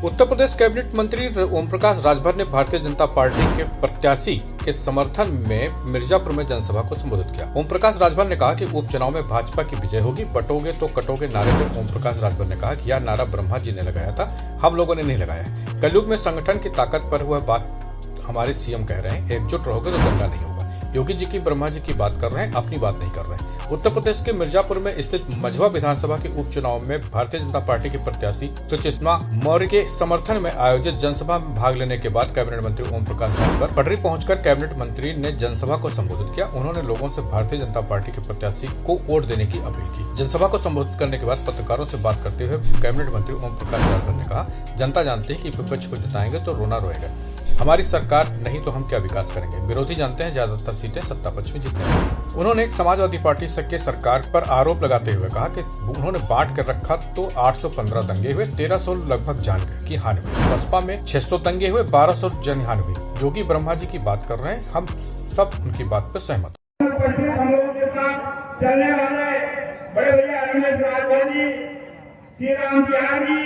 Uttar Pradesh cabinet मंत्री ओम प्रकाश राजभर ने Bharatiya Janata party के प्रत्याशी के समर्थन में मिर्जापुर में जनसभा को संबोधित किया। ओम प्रकाश राजभर ने कहा कि उपचुनाव में भाजपा की विजय होगी, बटोगे तो कटोगे नारे पर ओम प्रकाश राजभर ने कहा कि यह नारा ब्रह्मा जी ने लगाया था, हम लोगों ने नहीं लगाया। कलयुग में संगठन की ताकत पर वह बात हमारे सीएम कह रहे हैं, एकजुट रहोगे तो दंगा नहीं होगा। योगी जी की ब्रह्मा जी की बात कर रहे हैं, अपनी बात नहीं कर रहे हैं। उत्तर प्रदेश के मिर्जापुर में स्थित मझवा विधानसभा के उपचुनाव में भारतीय जनता पार्टी के प्रत्याशी सुषमा मौर्य के समर्थन में आयोजित जनसभा में भाग लेने के बाद कैबिनेट मंत्री ओम प्रकाश राजभर पटरी पहुंचकर कैबिनेट मंत्री ने जनसभा को संबोधित किया। उन्होंने लोगों से भारतीय जनता पार्टी के प्रत्याशी को वोट देने की अपील की। जनसभा को संबोधित करने के बाद पत्रकारों से बात करते हुए कैबिनेट मंत्री ओम प्रकाश राजभर ने कहा, जनता जानती है कि विपक्ष को जिताएंगे तो रोना रोएगा, हमारी सरकार नहीं तो हम क्या विकास करेंगे। विरोधी जानते हैं ज्यादातर सीटें सत्ता पक्ष में जीतने वाली। उन्होंने समाजवादी पार्टी के सरकार पर आरोप लगाते हुए कहा कि उन्होंने बांट कर रखा तो 815 दंगे हुए, 1300 लगभग जान की हानि हुई। बसपा में 600 दंगे हुए, 1200 जनहानि हुई। योगी ब्रह्मा जी की बात कर रहे हैं, हम सब उनकी बात पर सहमत। हम लोगों के साथ चलने वाले बड़े भैया रमेश राजभर जी, श्री राम बिहार जी,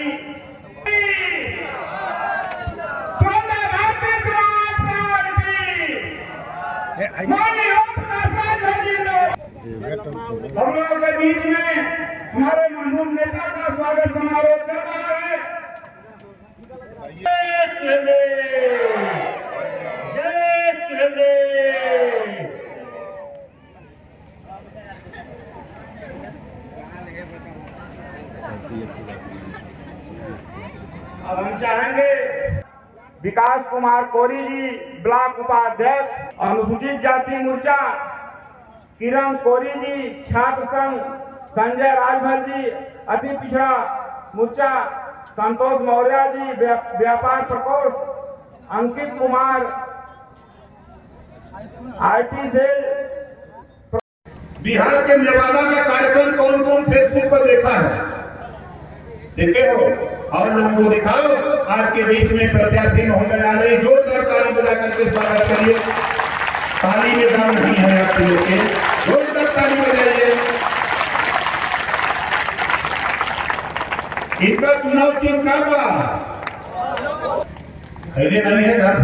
हम लोगों के बीच में हमारे मरहूम नेता का स्वागत समारोह चल रहा है। जय श्री अब हम चाहेंगे विकास कुमार कोरी जी, ब्लॉक उपाध्यक्ष, अनुसूचित जाति मोर्चा किरण कोरी जी, छात्र संघ संजय राजभर जी, अति पिछड़ा मोर्चा संतोष मौर्य जी, व्यापार प्रकोष्ठ अंकित कुमार, आईटी सेल। बिहार के नवादा का कार्यक्रम कौन कौन फेसबुक पर देखा है, देखे हो और लोगों को दिखाओ। आपके बीच में प्रत्याशी महोदय आ रहे, जोरदार ताली बजा करके स्वागत करिए। ताली में दम नहीं है आपके लोग के, जोरदार ताली बजाइए। इनका चुनाव चिन्ह क्या बा? पहले नहीं है घर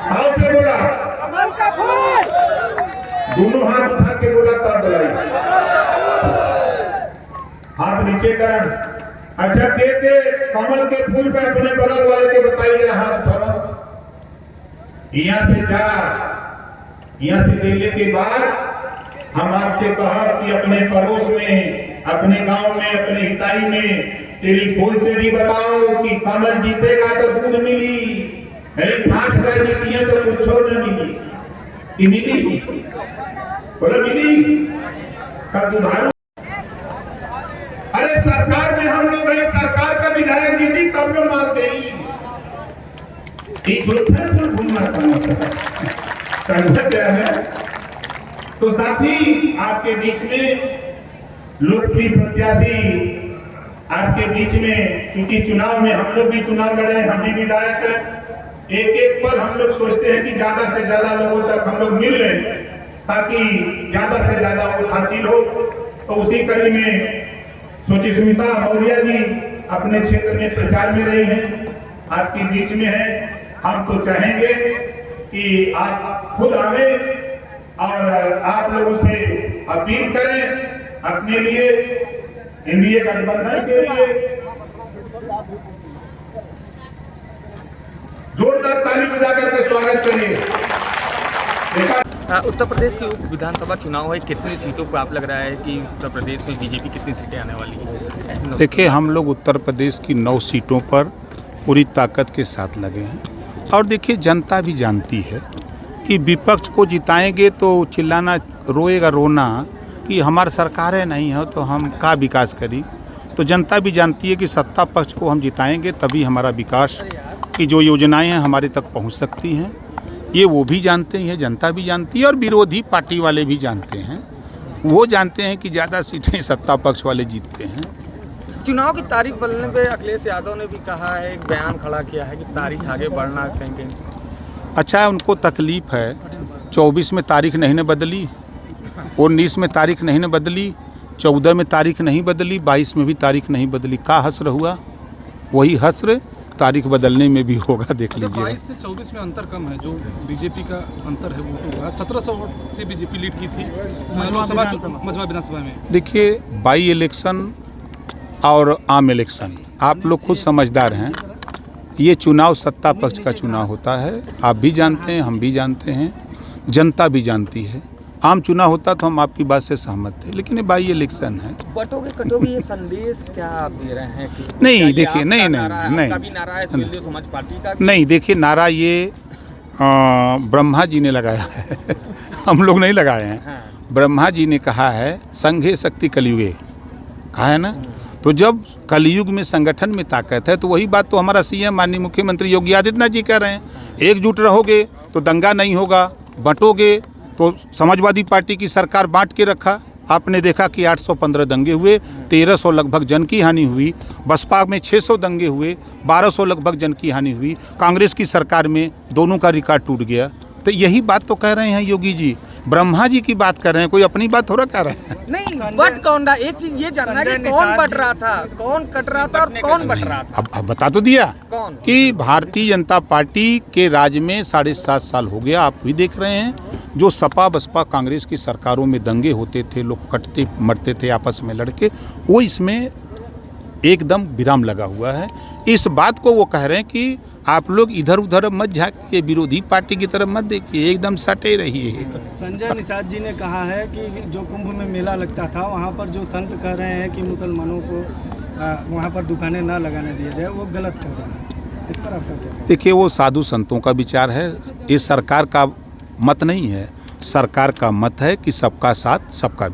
हाथ से बोला, दोनों हाथ उठा के बोला तब बुलाई, हाथ नीचे कर। अच्छा दे के कमल के फूल पे अपने बगल वाले के बताइए, हाथ उठाओ। यहाँ से जा, यहाँ से लेने के बाद हम आपसे कहा कि अपने पड़ोस में, अपने गांव में, अपने हिताई में टेलीफोन से भी बताओ कि कमल जीतेगा तो दूध मिली, फाट कर जीती है तो कुछ न मिली। कि मिली बोलो मिली का दुधारू। अरे सरकार में हम लोग हैं, सरकार का विधायक जीती तब लोग मार देगी। तो साथी आपके बीच में लोकप्रिय प्रत्याशी आपके बीच में, क्योंकि चुनाव में हम लोग भी चुनाव लड़े, हम भी विधायक हैं, एक एक पर हम लोग सोचते हैं कि ज्यादा से ज्यादा लोगों तक हम लोग मिल लें ताकि ज्यादा से ज्यादा वोट हासिल हो। तो उसी कड़ी में सुचिस्मिता मौर्य जी अपने क्षेत्र में प्रचार में रही हैं, आपके बीच में है। हम तो चाहेंगे कि आप खुद आवे और आप लोगों से अपील करें अपने लिए, एनडीए गठबंधन के लिए। जोरदार ताली बजा करके स्वागत करिए। उत्तर प्रदेश की उप विधानसभा चुनाव है, कितनी सीटों पर आप लग रहा है कि उत्तर प्रदेश में बीजेपी कितनी सीटें आने वाली है? देखिए, हम लोग उत्तर प्रदेश की 9 सीटों पर पूरी ताकत के साथ लगे हैं और देखिए जनता भी जानती है कि विपक्ष को जिताएंगे तो चिल्लाना, रोएगा रोना कि हमारी सरकारें नहीं हो तो हम का विकास करी। तो जनता भी जानती है कि सत्ता पक्ष को हम जिताएंगे तभी हमारा विकास की जो योजनाएं हैं हमारे तक पहुंच सकती हैं। ये वो भी जानते हैं, जनता भी जानती है और विरोधी पार्टी वाले भी जानते हैं। वो जानते हैं कि ज़्यादा सीटें सत्ता पक्ष वाले जीतते हैं। चुनाव की तारीख बदलने पे अखिलेश यादव ने भी कहा है, एक बयान खड़ा किया है कि तारीख आगे बढ़ना कहीं। अच्छा, उनको तकलीफ है, 24 में तारीख नहीं न बदली, 19 में तारीख नहीं न बदली, 14 में तारीख नहीं बदली, 22 में भी तारीख नहीं बदली। का हसर हुआ? वही हस्र तारीख बदलने में भी होगा, देख लीजिए। 22 से 24 में अंतर कम है, जो बीजेपी का अंतर है वोटों का। 1700 वोट से बीजेपी लीड की थी लोकसभा मझवा विधानसभा में। देखिए, बाई इलेक्शन और आम इलेक्शन, आप लोग खुद समझदार हैं। ये चुनाव सत्ता पक्ष का चुनाव होता है, आप भी जानते हैं, हम भी जानते हैं, जनता भी जानती है। आम चुनाव होता तो हम आपकी बात से सहमत थे, लेकिन ये बाई इलेक्शन है। बटोगे कटोगे ये संदेश क्या आप दे रहे हैं किसको? नहीं, क्या ये देखिए, आपका नहीं, नारा है? नहीं, आपका भी नारा है, सिविल समाज पार्टी का भी? नहीं, देखिए, नारा ये ब्रह्मा जी ने लगाया है हम लोग नहीं लगाए हैं। हाँ। ब्रह्मा जी ने कहा है संघे शक्ति कलयुगे, कहा है ना। तो जब कलयुग में संगठन में ताकत है, तो वही बात तो हमारा सीएम माननीय मुख्यमंत्री योगी आदित्यनाथ जी कह रहे हैं। एकजुट रहोगे तो दंगा नहीं होगा, बंटोगे तो समाजवादी पार्टी की सरकार बांट के रखा। आपने देखा कि 815 दंगे हुए, 1300 लगभग जन की हानि हुई। बसपा में 600 दंगे हुए, 1200 लगभग जन की हानि हुई। कांग्रेस की सरकार में दोनों का रिकॉर्ड टूट गया। तो यही बात तो कह रहे हैं योगी जी, ब्रह्मा जी की बात कर रहे हैं, कोई अपनी बात थोड़ा कह रहे हैं। नहीं, बट कौन रहा? एक चीज ये जानना है कि कौन बट रहा था, कौन कट रहा था और कौन बट रहा था? अब बता तो दिया कौन? कि भारतीय जनता पार्टी के राज में 7.5 साल हो गया, आप भी देख रहे हैं। जो सपा बसपा कांग्रेस की सरकारों में दंगे होते थे, लोग कटते मरते थे आपस में लड़के, वो इसमें एकदम विराम लगा हुआ है। इस बात को वो कह रहे हैं कि आप लोग इधर उधर मत झांकिए, विरोधी पार्टी की तरफ मत देखिए, एकदम सटे रहिए। संजय निषाद जी ने कहा है कि जो कुंभ में मेला लगता था, वहाँ पर जो संत कह रहे हैं कि मुसलमानों को वहाँ पर दुकानें ना लगाने दिया जाए, वो गलत कह रहे हैं। इस पर आपका क्या? देखिए, वो साधु संतों का विचार है, ये सरकार का मत नहीं है। सरकार का मत है कि सबका साथ सबका